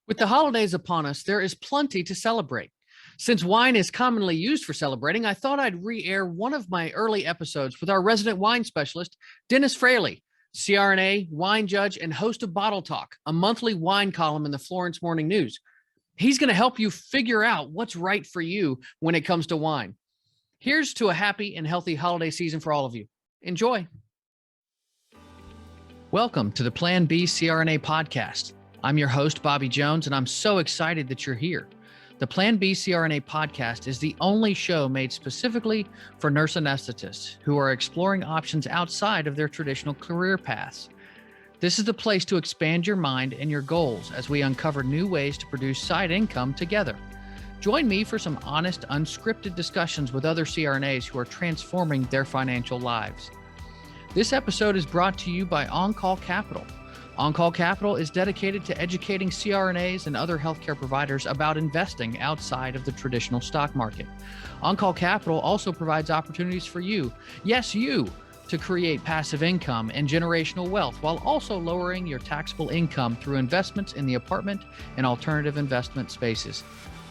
With the holidays upon us, there is plenty to celebrate. Since wine is commonly used for celebrating, I thought I'd re-air one of my early episodes with our resident wine specialist, Dennis Fraley, CRNA, wine judge, and host of Bottle Talk, a monthly wine column in the Florence Morning News. He's going to help you figure out what's right for you when it comes to wine. Here's to a happy and healthy holiday season for all of you. Enjoy. Welcome to the Plan B CRNA podcast. I'm your host, Bobby Jones, and I'm so excited that you're here. The Plan B CRNA podcast is the only show made specifically for nurse anesthetists who are exploring options outside of their traditional career paths. This is the place to expand your mind and your goals as we uncover new ways to produce side income together. Join me for some honest, unscripted discussions with other CRNAs who are transforming their financial lives. This episode is brought to you by On-Call Capital. On-Call Capital is dedicated to educating CRNAs and other healthcare providers about investing outside of the traditional stock market. On-Call Capital also provides opportunities for you, yes, you, to create passive income and generational wealth while also lowering your taxable income through investments in the apartment and alternative investment spaces.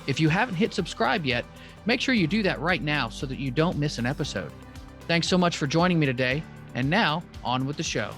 If you haven't hit subscribe yet, make sure you do that right now so that you don't miss an episode. Thanks so much for joining me today. And now, on with the show.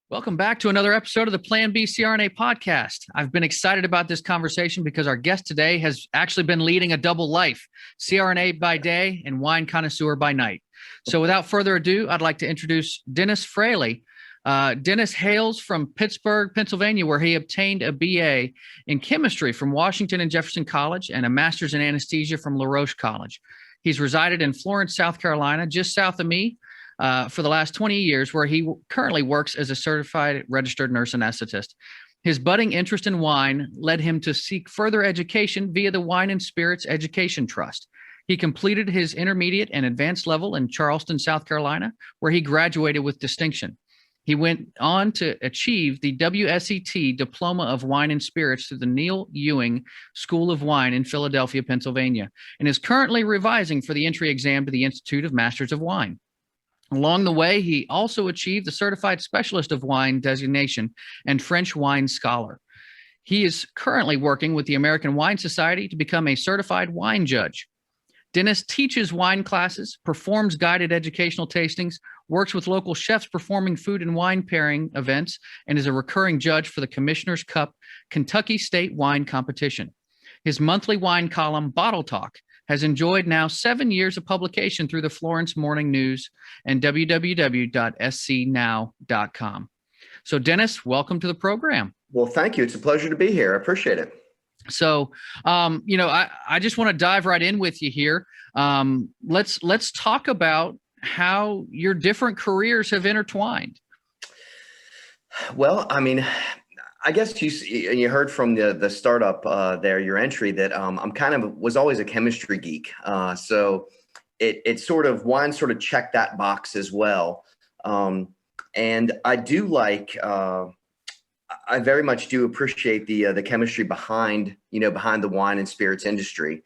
Welcome back to another episode of the Plan B CRNA podcast. I've been excited about this conversation because our guest today has actually been leading a double life, CRNA by day and wine connoisseur by night. So without further ado, I'd like to introduce Dennis Fraley. Dennis hails from Pittsburgh, Pennsylvania, where he obtained a BA in chemistry from Washington and Jefferson College and a master's in anesthesia from La Roche College. He's resided in Florence, South Carolina, just south of me, for the last 20 years, where he currently works as a certified registered nurse anesthetist. His budding interest in wine led him to seek further education via the Wine and Spirits Education Trust. He completed his intermediate and advanced level in Charleston, South Carolina, where he graduated with distinction. He went on to achieve the WSET Diploma of Wine and Spirits through the Neil Ewing School of Wine in Philadelphia, Pennsylvania, and is currently revising for the entry exam to the Institute of Masters of Wine. Along the way, he also achieved the Certified Specialist of Wine designation and French Wine Scholar. He is currently working with the American Wine Society to become a certified wine judge. Dennis teaches wine classes, performs guided educational tastings, works with local chefs performing food and wine pairing events, and is a recurring judge for the Commissioner's Cup Kentucky State Wine Competition. His monthly wine column, Bottle Talk, has enjoyed now 7 years of publication through the Florence Morning News and www.scnow.com. So Dennis, welcome to the program. Well, thank you. It's a pleasure to be here. I appreciate it. So, I just want to dive right in with you here. Let's talk about how your different careers have intertwined. Well, I mean, I guess you heard from the startup there, your entry, that I'm was always a chemistry geek. So it sort of wine sort of checked that box as well. And I do like, I very much do appreciate the chemistry behind the wine and spirits industry.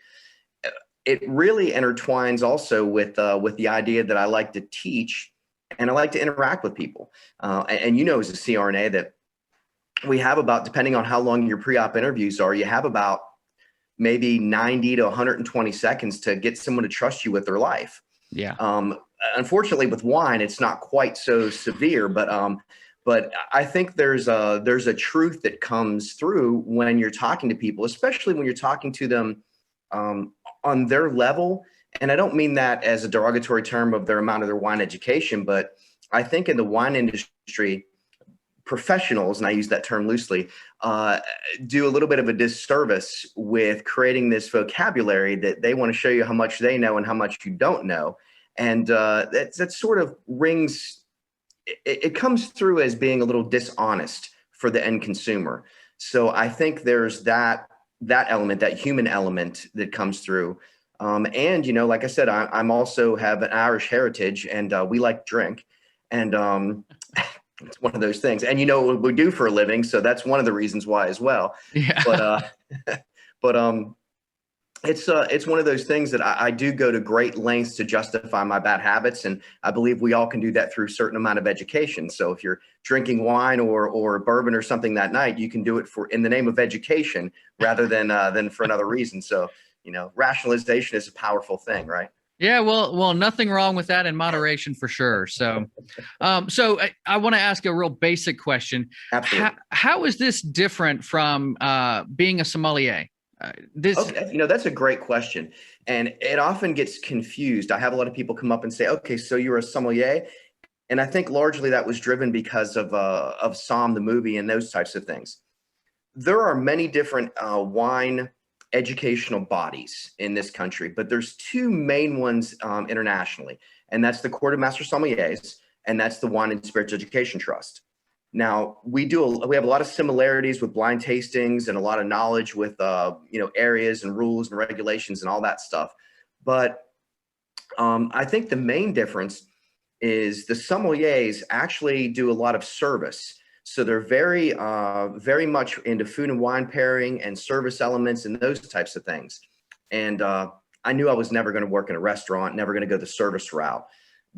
It really intertwines also with the idea that I like to teach and I like to interact with people. And as a CRNA that we have about, depending on how long your pre-op interviews are, you have about maybe 90 to 120 seconds to get someone to trust you with their life. Yeah. Unfortunately, with wine, it's not quite so severe, but I think there's a truth that comes through when you're talking to people, especially when you're talking to them on their level. And I don't mean that as a derogatory term of their amount of their wine education, but I think in the wine industry, professionals, and I use that term loosely, do a little bit of a disservice with creating this vocabulary that they want to show you how much they know and how much you don't know. And that sort of rings, it comes through as being a little dishonest for the end consumer. So I think there's that element, that human element that comes through. And, like I said, I'm also have an Irish heritage, and we like to drink. And it's one of those things. And what we do for a living, so that's one of the reasons why as well. Yeah. But It's one of those things that I do go to great lengths to justify my bad habits, and I believe we all can do that through a certain amount of education. So if you're drinking wine or bourbon or something that night, you can do it for in the name of education rather than for another reason. So rationalization is a powerful thing, right? Yeah, well, nothing wrong with that in moderation for sure. So, I want to ask a real basic question. Absolutely. How is this different from being a sommelier? Okay, that's a great question, and it often gets confused. I have a lot of people come up and say, "Okay, so you're a sommelier," and I think largely that was driven because of Somm the movie and those types of things. There are many different wine educational bodies in this country, but there's two main ones internationally, and that's the Court of Master Sommeliers, and that's the Wine and Spirits Education Trust. Now we have a lot of similarities with blind tastings and a lot of knowledge with areas and rules and regulations and all that stuff, but I think the main difference is the sommeliers actually do a lot of service. So they're very much into food and wine pairing and service elements and those types of things. And I knew I was never going to work in a restaurant, never going to go the service route.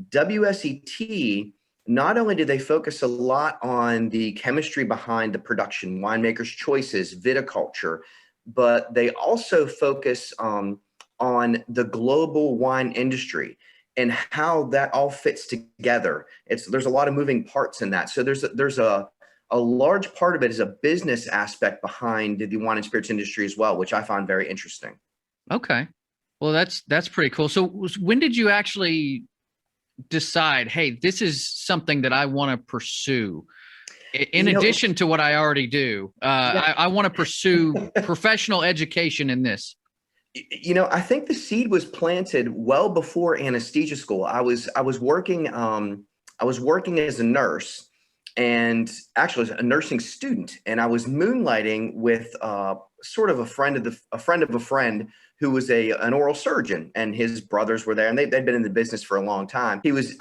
WSET, not only did they focus a lot on the chemistry behind the production, winemakers' choices, viticulture, but they also focus on the global wine industry and how that all fits together. There's a lot of moving parts in that. So there's a large part of it is a business aspect behind the wine and spirits industry as well, which I find very interesting. Okay. Well, that's pretty cool. So when did you actually decide, hey, this is something that I want to pursue? In addition to what I already do, I want to pursue professional education in this. I think the seed was planted well before anesthesia school. I was working as a nurse, and actually as a nursing student, and I was moonlighting with sort of a friend of a friend who was an oral surgeon, and his brothers were there, and they'd been in the business for a long time. He was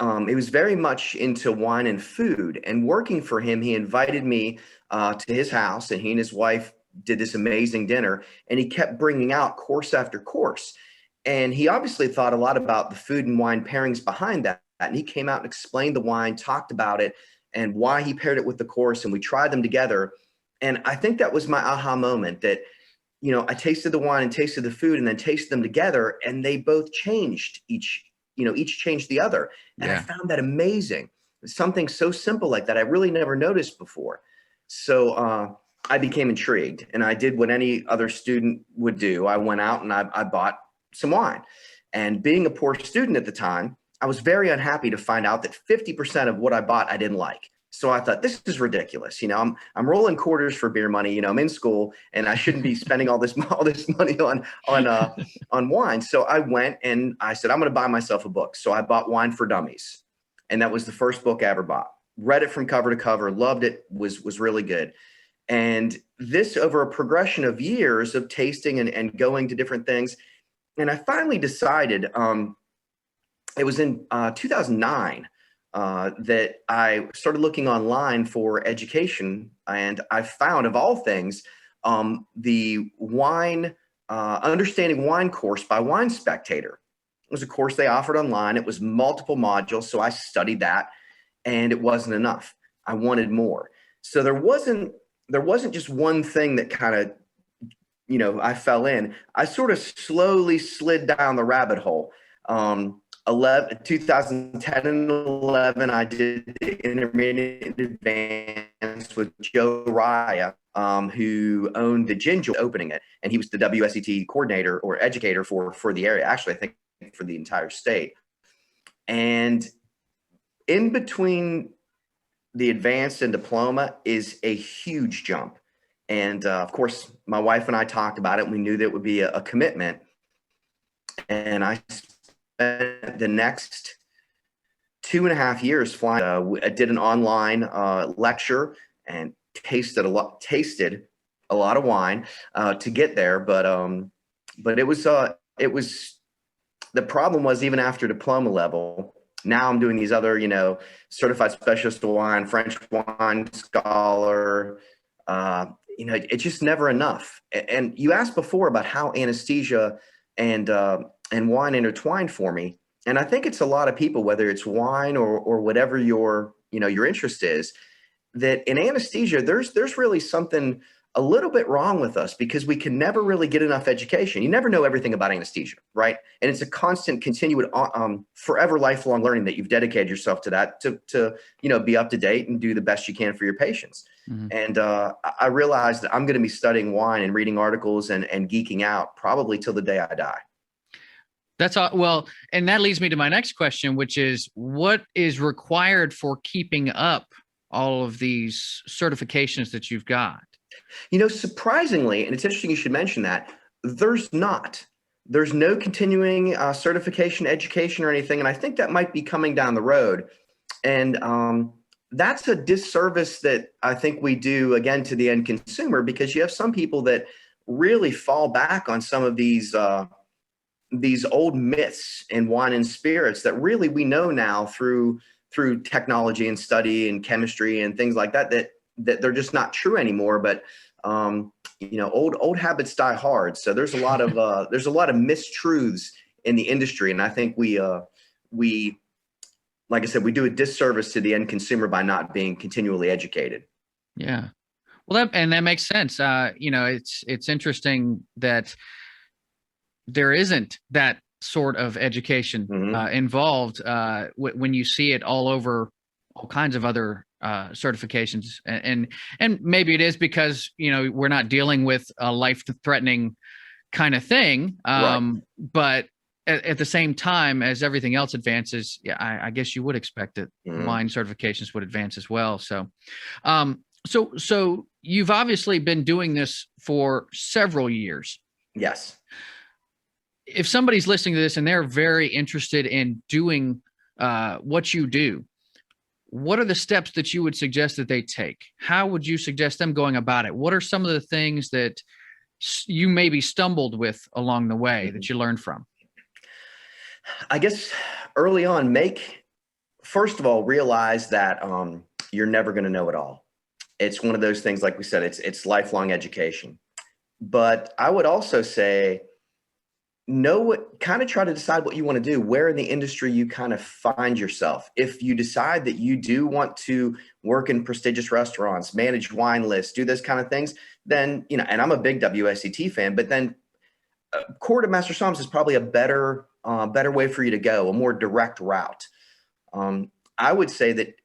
very much into wine and food, and working for him, he invited me to his house, and he and his wife did this amazing dinner, and he kept bringing out course after course. And he obviously thought a lot about the food and wine pairings behind that. And he came out and explained the wine, talked about it and why he paired it with the course. And we tried them together. And I think that was my aha moment that, I tasted the wine and tasted the food and then tasted them together, and they both changed each changed the other. And I found that amazing. Something so simple like that I really never noticed before. So, I became intrigued, and I did what any other student would do. I went out and I bought some wine. And being a poor student at the time, I was very unhappy to find out that 50% of what I bought I didn't like. So I thought, this is ridiculous. I'm rolling quarters for beer money. I'm in school, and I shouldn't be spending all this money on wine. So I went and I said, I'm going to buy myself a book. So I bought Wine for Dummies, and that was the first book I ever bought. Read it from cover to cover, loved it, was really good. And this over a progression of years of tasting and going to different things. And I finally decided, it was in 2009 that I started looking online for education. And I found, of all things, the wine, Understanding Wine course by Wine Spectator. It was a course they offered online. It was multiple modules. So I studied that, and it wasn't enough. I wanted more. So there wasn't just one thing that kind of, I fell in. I sort of slowly slid down the rabbit hole. 2010 and 11, I did the intermediate advanced with Joe Raya, who owned the Ginger, opening it. And he was the WSET coordinator or educator for the area. Actually, I think for the entire state. And in between the advanced and diploma is a huge jump. And of course, my wife and I talked about it, and we knew that it would be a commitment. And I spent the next 2.5 years flying. I did an online lecture and tasted a lot of wine to get there. But it was the problem was, even after diploma level, now I'm doing these other, certified specialist wine, French wine scholar. It's just never enough. And you asked before about how anesthesia and wine intertwined for me. And I think it's a lot of people, whether it's wine or whatever your interest is, that in anesthesia, there's really something a little bit wrong with us because we can never really get enough education. You never know everything about anesthesia, right? And it's a constant, continued, forever, lifelong learning that you've dedicated yourself to that to be up to date and do the best you can for your patients. Mm-hmm. And I realized that I'm going to be studying wine and reading articles and geeking out probably till the day I die. That's all. Well, and that leads me to my next question, which is what is required for keeping up all of these certifications that you've got? Surprisingly, and it's interesting you should mention that, there's no continuing certification education or anything. And I think that might be coming down the road. And that's a disservice that I think we do, again, to the end consumer, because you have some people that really fall back on some of these old myths in wine and spirits that really we know now through technology and study and chemistry and things like that they're just not true anymore. But old habits die hard. So there's a lot of mistruths in the industry, and I think we like I said, we do a disservice to the end consumer by not being continually educated. Yeah, well, that makes sense. It's interesting that there isn't that sort of education involved when you see it all over all kinds of other certifications, and maybe it is because we're not dealing with a life-threatening kind of thing, Right. But at the same time, as everything else advances, yeah, I guess you would expect that wine certifications would advance as well. So, so you've obviously been doing this for several years. Yes. If somebody's listening to this and they're very interested in doing what you do, what are the steps that you would suggest that they take? How would you suggest them going about it? What are some of the things that you maybe stumbled with along the way that you learned from? I guess early on, first of all, realize that you're never going to know it all. It's one of those things, like we said, it's lifelong education. But I would also say, kind of try to decide what you want to do, where in the industry you kind of find yourself. If you decide that you do want to work in prestigious restaurants, manage wine lists, do those kind of things, then, and I'm a big WSET fan, but then Court of Master Somms is probably a better way for you to go, a more direct route. I would say that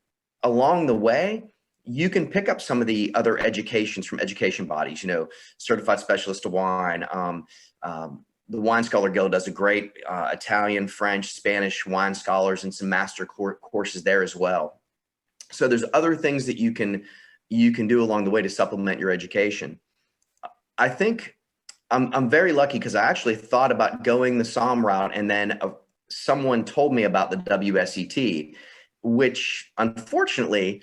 along the way, you can pick up some of the other educations from education bodies, Certified Specialist of Wine. The Wine Scholar Guild does a great Italian, French, Spanish wine scholars and some master courses there as well. So there's other things that you can do along the way to supplement your education. I think I'm very lucky because I actually thought about going the SOM route, and then someone told me about the WSET, which unfortunately,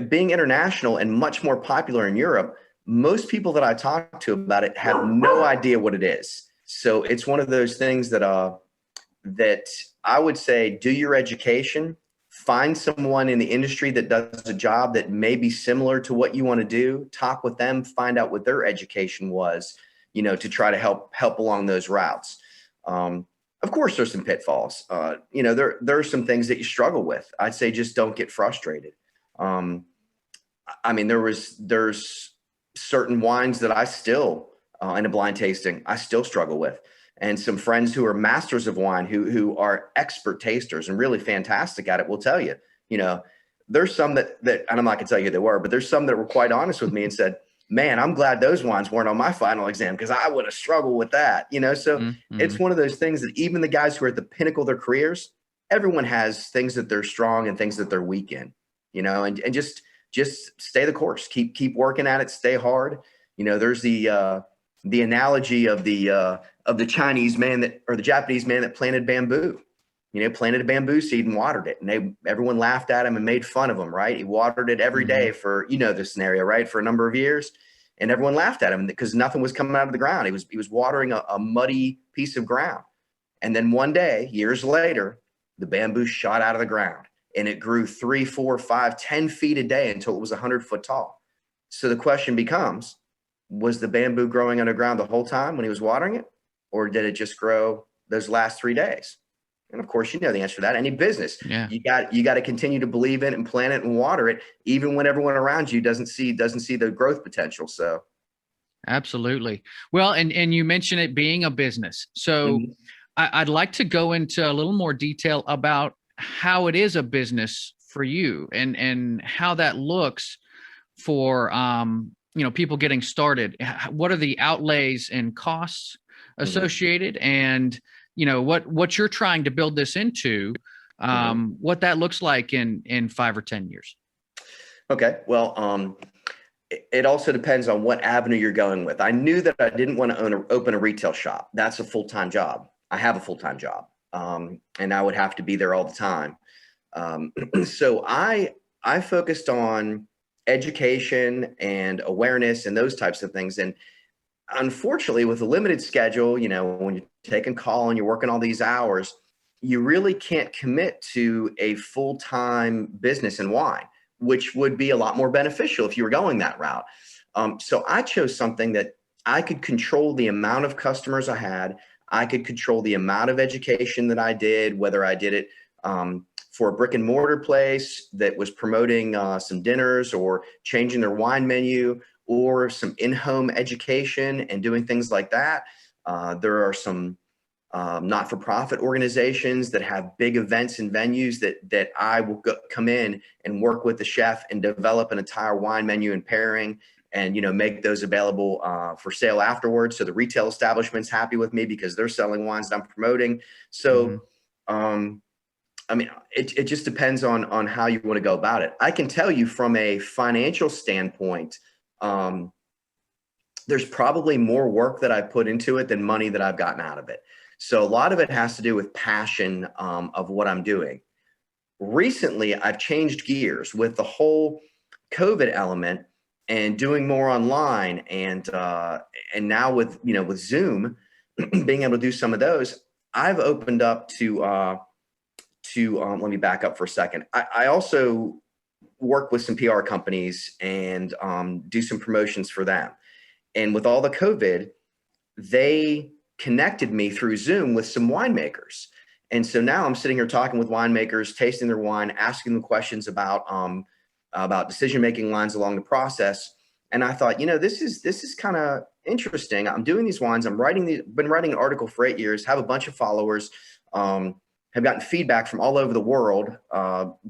being international and much more popular in Europe, most people that I talk to about it have no idea what it is. So it's one of those things that I would say, do your education, find someone in the industry that does a job that may be similar to what you want to do, talk with them, find out what their education was, to try to help along those routes. Of course, there's some pitfalls. There are some things that you struggle with. I'd say just don't get frustrated. There's certain wines that I still, in a blind tasting, I still struggle with. And some friends who are masters of wine, who are expert tasters and really fantastic at it, will tell you, there's some that, and I'm not gonna tell you who they were, but there's some that were quite honest with me and said, man, I'm glad those wines weren't on my final exam because I would have struggled with that, So It's one of those things that even the guys who are at the pinnacle of their careers, everyone has things that they're strong and things that they're weak in, and just stay the course, keep working at it, stay hard. There's the analogy of the Chinese man or the Japanese man that planted bamboo, planted a bamboo seed and watered it, and everyone laughed at him and made fun of him, right? He watered it every day for, the scenario, right? For a number of years, and everyone laughed at him because nothing was coming out of the ground. He was watering a muddy piece of ground. And then one day, years later, the bamboo shot out of the ground and it grew 3, 4, 5, 10 feet a day until it was 100 foot tall. So the question becomes, was the bamboo growing underground the whole time when he was watering it? or did it just grow those last 3 days? And of course, you know the answer to that. Any business, Yeah. you got to continue to believe in it and plant it and water it, even when everyone around you doesn't see the growth potential. So, Absolutely. Well, and you mentioned it being a business. So I'd like to go into a little more detail about how it is a business for you and how that looks for people getting started. What are the outlays and costs associated, and what you're trying to build this into, what that looks like in 5 or 10 years. Okay. Well, it also depends on what avenue you're going with. I knew that I didn't want to open a retail shop. That's a full-time job. I have a full-time job, and I would have to be there all the time. So I focused on education and awareness and those types of things. And unfortunately, with a limited schedule, when you're taking call and you're working all these hours, you really can't commit to a full-time business in wine, which would be a lot more beneficial if you were going that route. So I chose something that I could control the amount of customers I had. I could control the amount of education that I did, whether I did it for a brick and mortar place that was promoting some dinners or changing their wine menu, or some in-home education and doing things like that. There are some not-for-profit organizations that have big events and venues that I will come in and work with the chef and develop an entire wine menu and pairing, and make those available for sale afterwards. So the retail establishment's happy with me because they're selling wines that I'm promoting. So, it just depends on how you want to go about it. I can tell you from a financial standpoint, there's probably more work that I put into it than money that I've gotten out of it. So a lot of it has to do with passion of what I'm doing. Recently, I've changed gears with the whole COVID element and doing more online, and now with Zoom, being able to do some of those. I've opened up to let me back up for a second. I also work with some PR companies and do some promotions for them. And with all the COVID, they connected me through Zoom with some winemakers. And so now I'm sitting here talking with winemakers, tasting their wine, asking them questions about decision-making lines along the process. And I thought, this is kind of interesting. I'm doing these wines. Been writing an article for 8 years, have a bunch of followers, have gotten feedback from all over the world.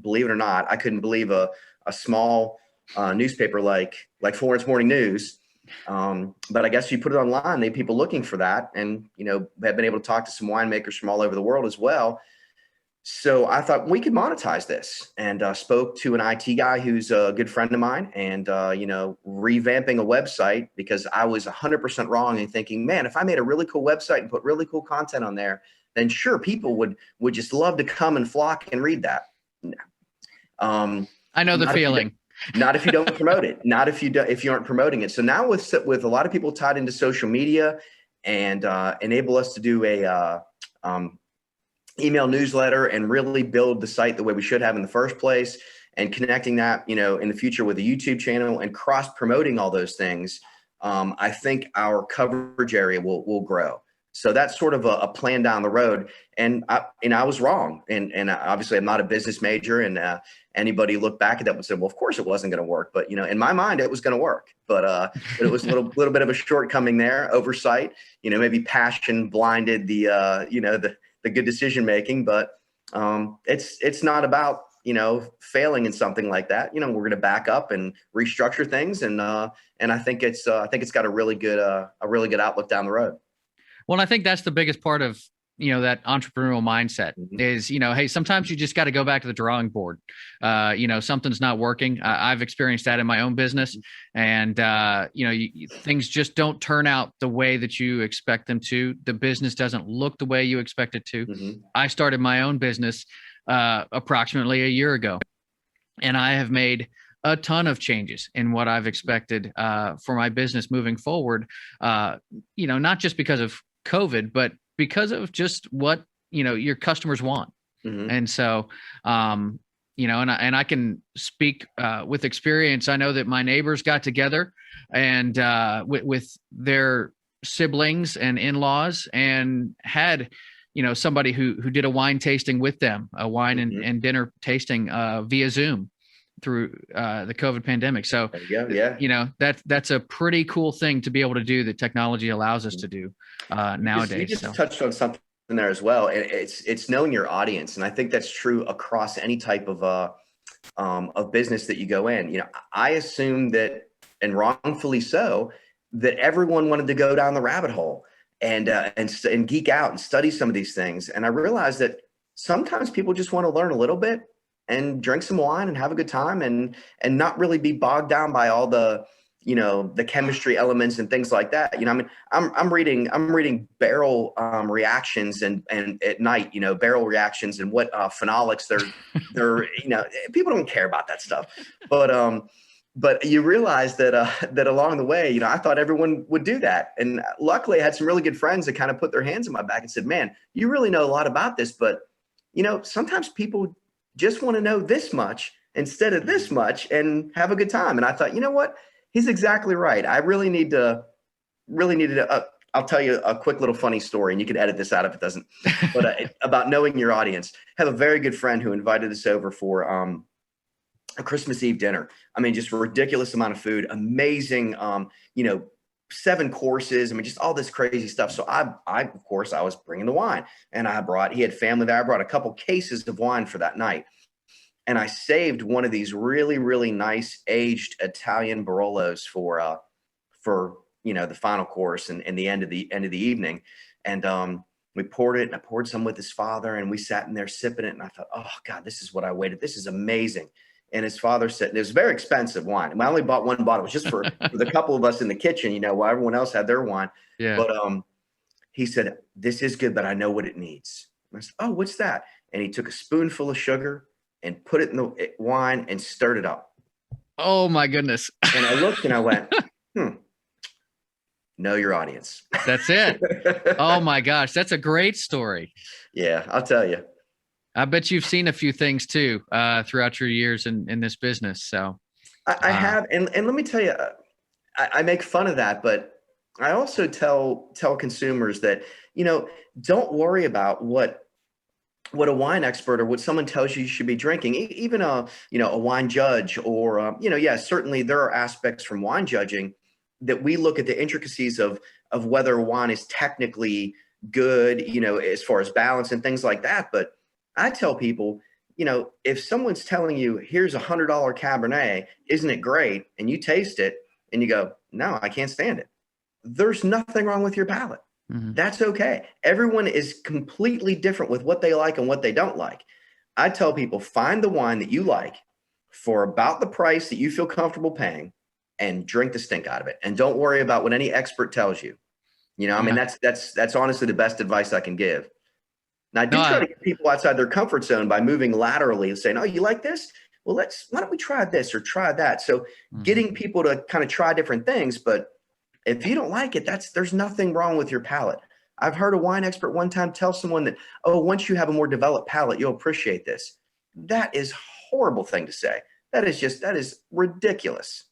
Believe it or not, I couldn't believe a small newspaper like Florence Morning News. But I guess you put it online, they have people looking for that, and have been able to talk to some winemakers from all over the world as well. So I thought we could monetize this, and spoke to an IT guy who's a good friend of mine, and revamping a website, because I was 100% wrong in thinking, man, if I made a really cool website and put really cool content on there, then sure, people would just love to come and flock and read that. I know the feeling. Not if you don't promote it. Not if you aren't promoting it. So now with a lot of people tied into social media, and enable us to do a email newsletter and really build the site the way we should have in the first place, and connecting that in the future with a YouTube channel and cross promoting all those things, I think our coverage area will grow. So that's sort of a plan down the road. And I was wrong. And obviously I'm not a business major, and anybody look back at that and say, well, of course it wasn't going to work. But, in my mind, it was going to work. But it was a little bit of a shortcoming there, oversight, maybe passion blinded the good decision making. But it's not about, failing in something like that. We're going to back up and restructure things. And I think it's got a really good outlook down the road. Well, I think that's the biggest part of, that entrepreneurial mindset is, hey, sometimes you just got to go back to the drawing board. Something's not working. I've experienced that in my own business, and, things just don't turn out the way that you expect them to. The business doesn't look the way you expect it to. I started my own business approximately a year ago, and I have made a ton of changes in what I've expected for my business moving forward. Not just because of COVID, but because of just what, your customers want. And so, and I can speak with experience. I know that my neighbors got together and with their siblings and in-laws, and had, somebody who did a wine tasting with them, a wine and dinner tasting via Zoom through the COVID pandemic. So, that's a pretty cool thing to be able to do that technology allows us to do nowadays. You just touched on something there as well. And it's knowing your audience. And I think that's true across any type of business that you go in. I assume that, and wrongfully so, that everyone wanted to go down the rabbit hole and geek out and study some of these things. And I realized that sometimes people just want to learn a little bit and drink some wine and have a good time and not really be bogged down by all the chemistry elements and things like that. I'm reading barrel reactions and at night, barrel reactions and what phenolics they're people don't care about that stuff. But you realize that along the way, I thought everyone would do that. And luckily I had some really good friends that kind of put their hands on my back and said, man, you really know a lot about this, but sometimes people just want to know this much instead of this much and have a good time. And I thought, you know what? He's exactly right. I really needed to, I'll tell you a quick little funny story, and you can edit this out if it doesn't, but about knowing your audience. I have a very good friend who invited us over for a Christmas Eve dinner. I mean, just a ridiculous amount of food, amazing, 7 courses. I mean, just all this crazy stuff. So of course, I was bringing the wine, and he had family there. I brought a couple cases of wine for that night. And I saved one of these really, really nice aged Italian Barolos for the final course and the end of the evening. And we poured it, and I poured some with his father, and we sat in there sipping it. And I thought, oh God, this is what I waited. This is amazing. And his father said, and it was very expensive wine. And I only bought one bottle. It was just for the couple of us in the kitchen, while everyone else had their wine. Yeah. But he said, this is good, but I know what it needs. And I said, oh, what's that? And he took a spoonful of sugar and put it in the wine and stirred it up. Oh my goodness. And I looked and I went, know your audience. That's it. Oh my gosh. That's a great story. Yeah, I'll tell you. I bet you've seen a few things too, throughout your years in this business. So I have. And let me tell you, I make fun of that, but I also tell consumers that, don't worry about what a wine expert or what someone tells you should be drinking, even a wine judge or, certainly there are aspects from wine judging that we look at the intricacies of whether wine is technically good, as far as balance and things like that. But I tell people, if someone's telling you, here's $100 Cabernet, isn't it great? And you taste it and you go, no, I can't stand it. There's nothing wrong with your palate. Mm-hmm. That's okay. Everyone is completely different with what they like and what they don't like. I tell people, find the wine that you like for about the price that you feel comfortable paying and drink the stink out of it. And don't worry about what any expert tells you. I mean, that's honestly the best advice I can give. And I do try to get people outside their comfort zone by moving laterally and saying, oh, you like this? Well, why don't we try this or try that? So getting people to kind of try different things, but if you don't like it, there's nothing wrong with your palate. I've heard a wine expert one time tell someone that, oh, once you have a more developed palate, you'll appreciate this. That is a horrible thing to say. That is ridiculous.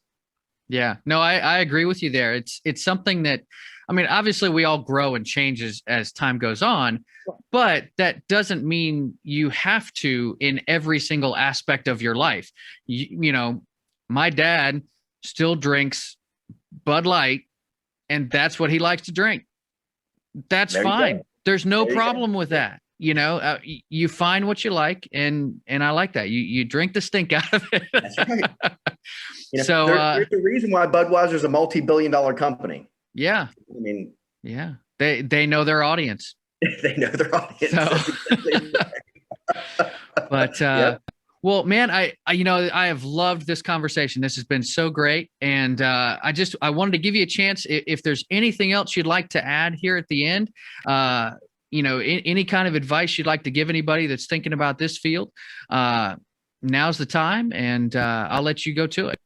Yeah, no, I agree with you there. It's something that, I mean, obviously we all grow and change as time goes on, but that doesn't mean you have to in every single aspect of your life. My dad still drinks Bud Light, and that's what he likes to drink. That's fine. There's no problem with that. You find what you like, and I like that. You drink the stink out of it. That's right. So there's the reason why Budweiser's a multi-billion-dollar company. Yeah. I mean, yeah, they know their audience. They know their audience. So, but well, man, I have loved this conversation. This has been so great, and I wanted to give you a chance if there's anything else you'd like to add here at the end. Any kind of advice you'd like to give anybody that's thinking about this field. Now's the time, and I'll let you go to it.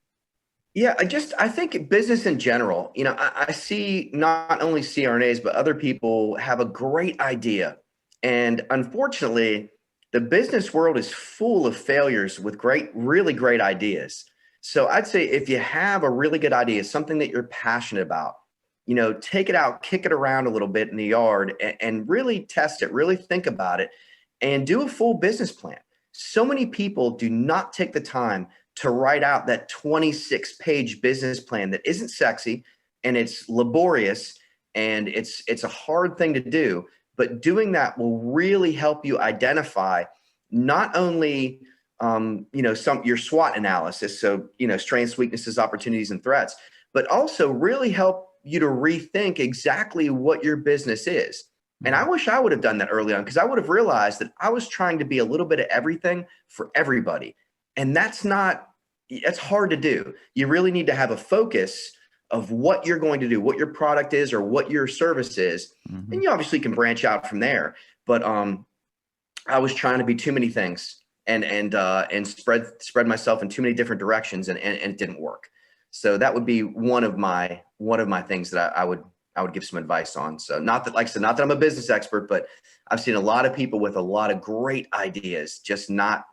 Yeah, I think business in general, I see not only CRNAs, but other people have a great idea. And unfortunately, the business world is full of failures with really great ideas. So I'd say if you have a really good idea, something that you're passionate about, take it out, kick it around a little bit in the yard and really test it, really think about it and do a full business plan. So many people do not take the time to write out that 26-page business plan that isn't sexy and it's laborious and it's a hard thing to do, but doing that will really help you identify not only your SWOT analysis, so strengths, weaknesses, opportunities, and threats, but also really help you to rethink exactly what your business is. And I wish I would have done that early on, because I would have realized that I was trying to be a little bit of everything for everybody. And that's hard to do. You really need to have a focus of what you're going to do, what your product is or what your service is. Mm-hmm. And you obviously can branch out from there. But I was trying to be too many things and spread myself in too many different directions and it didn't work. So that would be one of my things that I would give some advice on. So not that I'm a business expert, but I've seen a lot of people with a lot of great ideas just not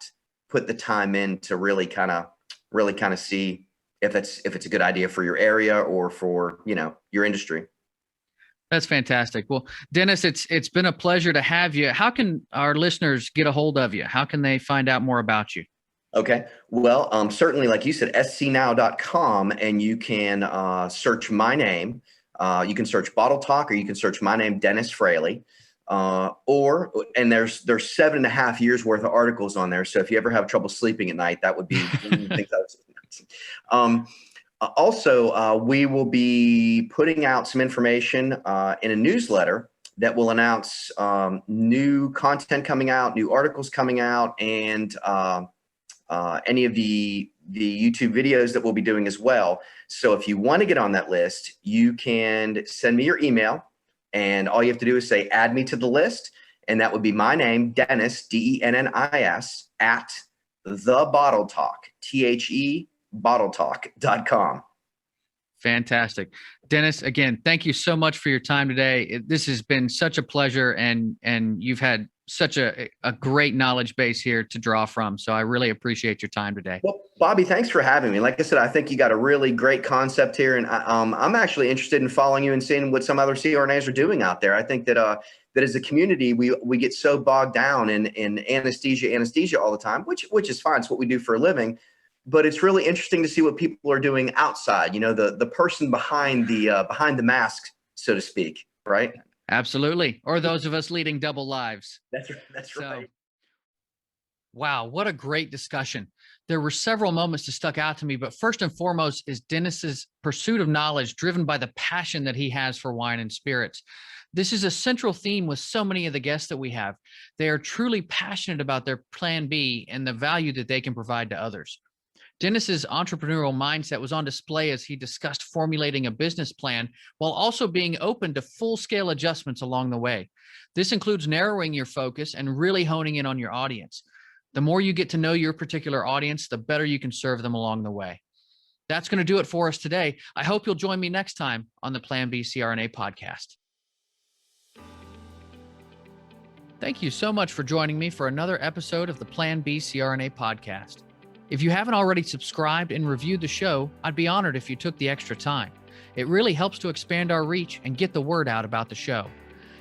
put the time in to really kind of see if it's a good idea for your area or for your industry. That's fantastic. Well, Dennis, it's been a pleasure to have you. How can our listeners get a hold of you? How can they find out more about you? Okay. Well, certainly, like you said, scnow.com, and you can search my name. You can search Bottle Talk, or you can search my name, Dennis Fraley. And there's 7.5 years worth of articles on there. So if you ever have trouble sleeping at night, that would be one of the things I was. Also, we will be putting out some information in a newsletter that will announce new content coming out, new articles coming out, and any of the YouTube videos that we'll be doing as well. So if you want to get on that list, you can send me your email, and all you have to do is say, add me to the list. And that would be my name, Dennis, DENNIS, at The Bottle Talk, THE bottletalk.com. Fantastic. Dennis, again, thank you so much for your time today. This has been such a pleasure, and you've had such a great knowledge base here to draw from. So I really appreciate your time today. Well, Bobby, thanks for having me. Like I said, I think you got a really great concept here, and I'm actually interested in following you and seeing what some other CRNAs are doing out there. I think that as a community, we get so bogged down in anesthesia all the time, which is fine. It's what we do for a living. But it's really interesting to see what people are doing outside, the person behind the mask, so to speak, right? Absolutely. Or those of us leading double lives. That's right. Wow, what a great discussion. There were several moments that stuck out to me, but first and foremost is Dennis's pursuit of knowledge driven by the passion that he has for wine and spirits. This is a central theme with so many of the guests that we have. They are truly passionate about their Plan B and the value that they can provide to others. Dennis's entrepreneurial mindset was on display as he discussed formulating a business plan while also being open to full-scale adjustments along the way. This includes narrowing your focus and really honing in on your audience. The more you get to know your particular audience, the better you can serve them along the way. That's going to do it for us today. I hope you'll join me next time on the Plan B CRNA podcast. Thank you so much for joining me for another episode of the Plan B CRNA podcast. If you haven't already subscribed and reviewed the show, I'd be honored if you took the extra time. It really helps to expand our reach and get the word out about the show.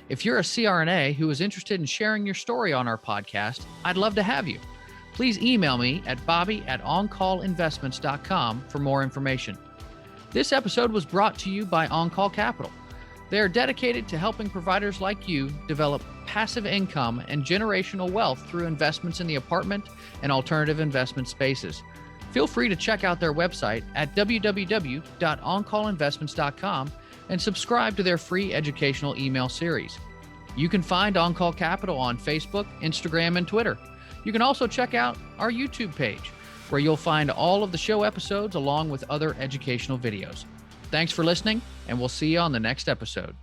If you're a CRNA who is interested in sharing your story on our podcast, I'd love to have you. Please email me at bobby@oncallinvestments.com for more information. This episode was brought to you by On-Call Capital. They are dedicated to helping providers like you develop passive income and generational wealth through investments in the apartment and alternative investment spaces. Feel free to check out their website at www.oncallinvestments.com and subscribe to their free educational email series. You can find On-Call Capital on Facebook, Instagram, and Twitter. You can also check out our YouTube page, where you'll find all of the show episodes along with other educational videos. Thanks for listening, and we'll see you on the next episode.